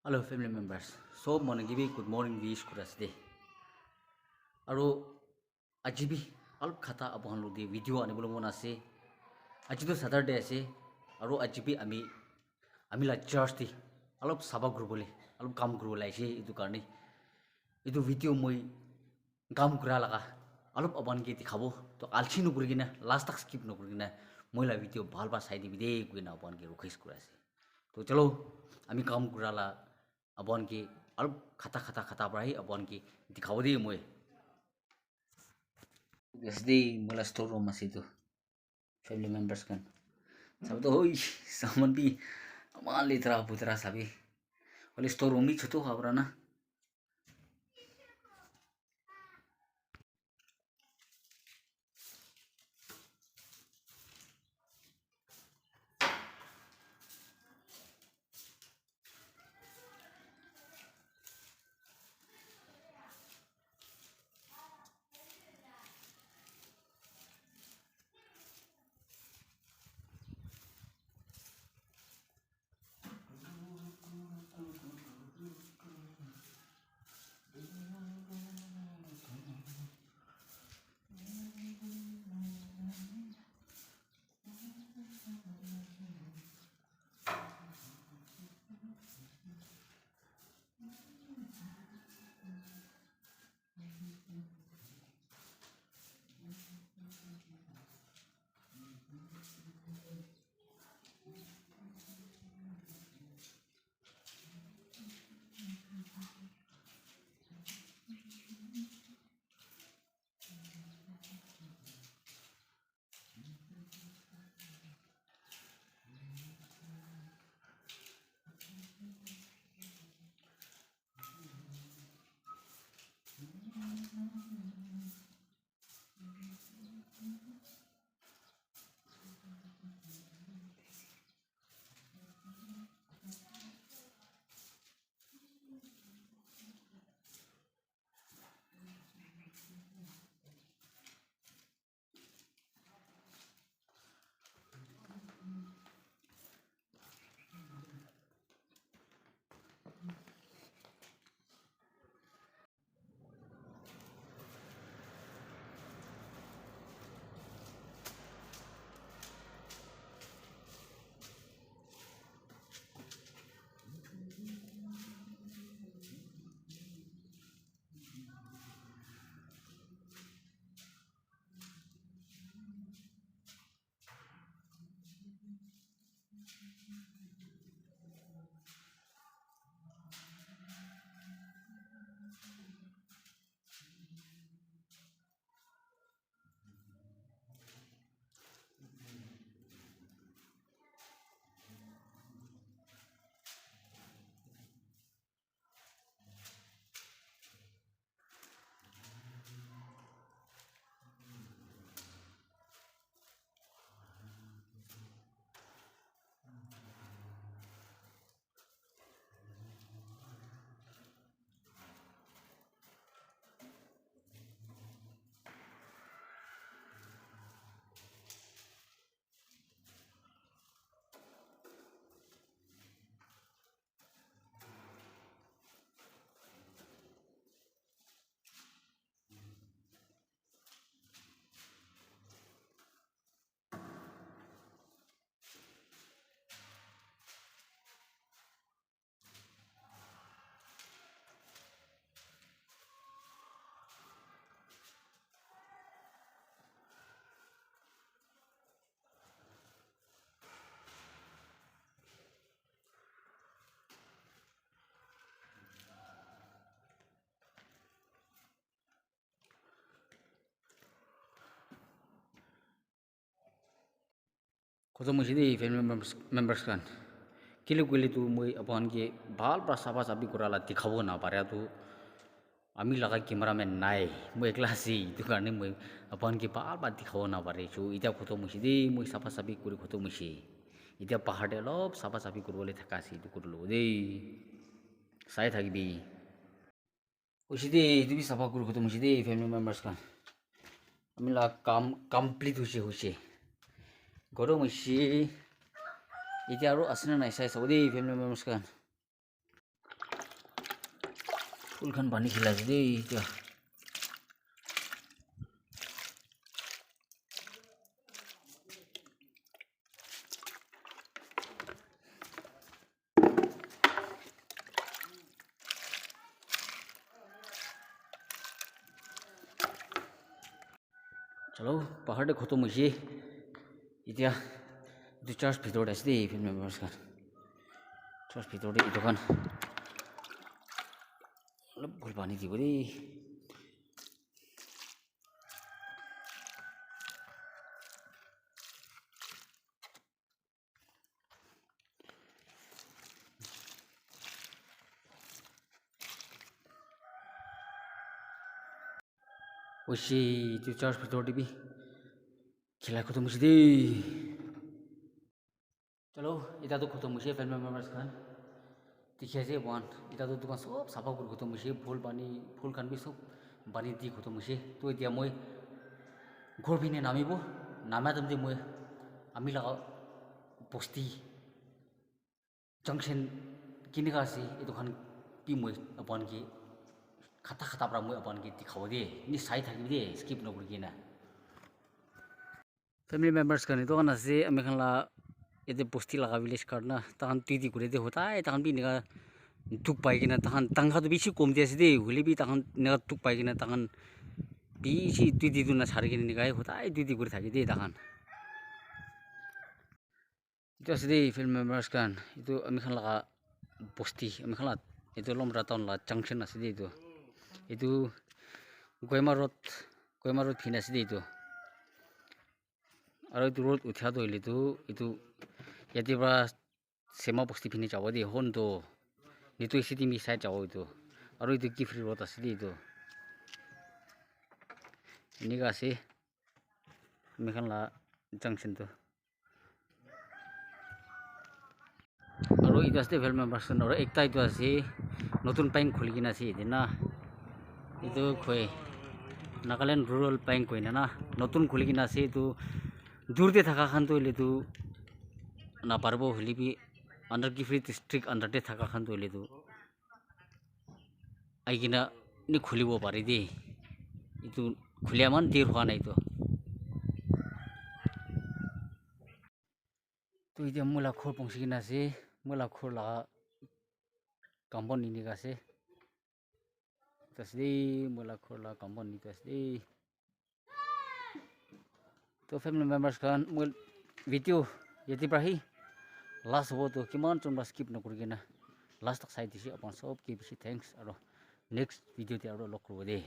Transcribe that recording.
Hello family members. So morning gibi good morning wish kurasde. Aro ajibi alp khata abhan lo di video ani bolo mona ase. Aji to Saturday ase. Aro ajibi ami la church ti alp sabak guru bole alp kam guru la ase itu karni. Itu video moi kam kura laga alp abhan ke dikhabo to alchi no kurigina last tak skip no kurigina moi la video bhal ba sai di bide kuina abhan ke request kurase. To chalo ami kam kura la abon ki alp khata brai abon ki dikhau di moi desdi mula store room masih tu family members kan sab to hoi saman bi amal litra putra sabi wali store room hi choto khabra na khoto musi di family members kan kili tu moi abon ki bhal pra saba sabi kura la dikhabo na pare tu ami laga cameraman nai moi ekla si itu karne moi abon ki bhal dikhabo na pare chu ita khoto musi di moi saba sabi kuri khoto musi ita pahar de lop saba sabi kurole thaka si itu kurlo dei sai thakibi musi di itu bi saba kuri khoto musi di family members kan ami la kam complete hoise goro musi iti aro asina na isai saudi family members kan ফুল খান পানী খিলাইছে দেই এতিয়া চলো পাহাৰতে খতম হৈছে এতিয়া এইটো search ভিতৰত আছে দেই ফেমিলি মেম্বাৰ্ছ খান চাৰ্চ ভিতৰতে এইটো খান অলপ ভুল পানী দিব দেই ওইছে এইটো চাৰ্চ ভিতৰত দিবি খেলা খতম হৈছে দেই চলো এতিয়াতো খতম হৈছে ফেমিলি মেম্বাৰ্ছ খান দেখি আছে ওৱান এতিয়াতো তোমাৰ চব চাফা কৰি খতম হৈছে ফুল পানী ফুল খান বি চব পানী দি খতম হৈছে তো এতিয়া মই ঘৰ পিনে নামিব নামাম যে মই আমি লগা বস্তি জাংচন কেনেকুৱা আছে এইটো খান কি মই আপোনালোকে খাটা খাটা পৰা মই আপোনালোকে দেখাব দেই নি চাই থাকিবি দেই স্কিপ নকৰি কিনা ফেমিলি মেম্বাৰ্ছ কাৰণে এইটো খান আছে আমি খান এতে বস্তি লগা ভিলেজ কাৰ্ড না তাহান তুই করে দে হতাই তাহান বি নেগা টুক পাই কিনা তাহান টাংখাটো বেশি কম দিয়েছে দেই হলে বি তাহান নেগা টুক পাই কিনা তাহান বেশি তুই দিদু না ছাড়ি কিনে নেগাই হতাই তুই করে থাকি দেই তাহান itu আছে দেই ফেমিলি মেম্বাৰ্ছ কান itu আমি খান লগা বস্তি আমি খান itu লমৰা টাউন লা জাংচন আছে দেই itu গয়মা ৰোড ফিন আছে দেই আৰু এইটো ৰোড উঠা দইলেতো এইটো ইয়াতে পৰা সেমা বস্তি পিনে যাব দেই হনটো নিটো চিটি মি সাইড যাব এইটো আৰু এইটো কি ফ্ৰী ৰোড আছে দেই এইটো এনেকা আছে মেখানলা জাংচনটো আৰু এইটো আছে ফেমিলি মেম্বাৰ্ছ আৰু একটা এইটো আছে নতুন বেংক খুলি কিনা আছে এদিন না এইটো কয় নাগালেণ্ড ৰুৰাল বেংক কয় না নতুন খুলি কিনা আছে এইটো দূৰতে থাকা খান তো হইলেতো নাপারব হলে বি আন্ডার গিফ্রি ডিস্ট্রিক্ট আন্ডারতে থাকা খান তো হইলেতো আইকিনা নি খুলিব পারে দেই এইটো খুলিয়া মান দেৰ হোৱা নাই তো এতিয়া মই লাখৰ পৌঁছি কিনা আছে মই লাখৰ লাগা কাম্পন নিনিকা আছে দেই মই লাখৰ লাগা কাম্পন নিতে আছে দেই তো ফেমিলি মেম্বাৰ্ছ খান মই ভিডিঅ' ইয়াতে পৰা আহি লাষ্ট হ'ব তো কিমান তোমৰা স্কিপ নকৰি কিনা লাষ্ট চাই দিছে আপোনাৰ চবকে বেছি থেংকছ আৰু নেক্সট ভিডিঅ'তে আৰু লগ কৰিব দেই